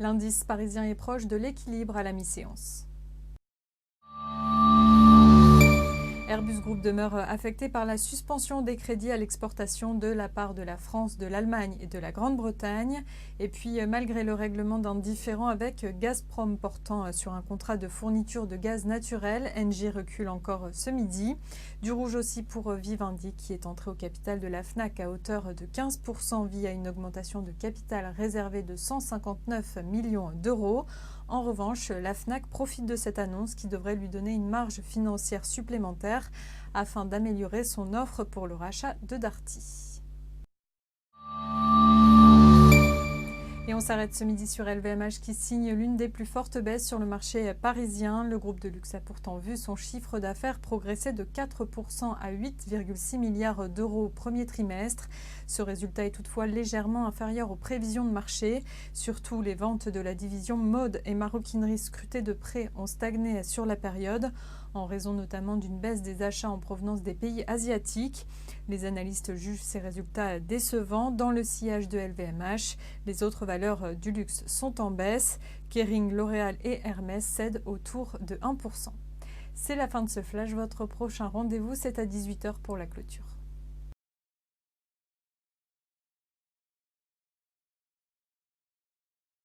L'indice parisien est proche de l'équilibre à la mi-séance. Airbus Group demeure affecté par la suspension des crédits à l'exportation de la part de la France, de l'Allemagne et de la Grande-Bretagne. Et puis, malgré le règlement d'un différend avec Gazprom portant sur un contrat de fourniture de gaz naturel, Engie recule encore ce midi. Du rouge aussi pour Vivendi qui est entré au capital de la Fnac à hauteur de 15% via une augmentation de capital réservé de 159 millions d'euros. En revanche, la Fnac profite de cette annonce qui devrait lui donner une marge financière supplémentaire afin d'améliorer son offre pour le rachat de Darty. Et on s'arrête ce midi sur LVMH qui signe l'une des plus fortes baisses sur le marché parisien. Le groupe de luxe a pourtant vu son chiffre d'affaires progresser de 4% à 8,6 milliards d'euros au premier trimestre. Ce résultat est toutefois légèrement inférieur aux prévisions de marché. Surtout, les ventes de la division mode et maroquinerie scrutées de près ont stagné sur la période, en raison notamment d'une baisse des achats en provenance des pays asiatiques. Les analystes jugent ces résultats décevants. Dans le sillage de LVMH, les autres valeurs du luxe sont en baisse. Kering, L'Oréal et Hermès cèdent autour de 1%. C'est la fin de ce flash. Votre prochain rendez-vous, c'est à 18h pour la clôture.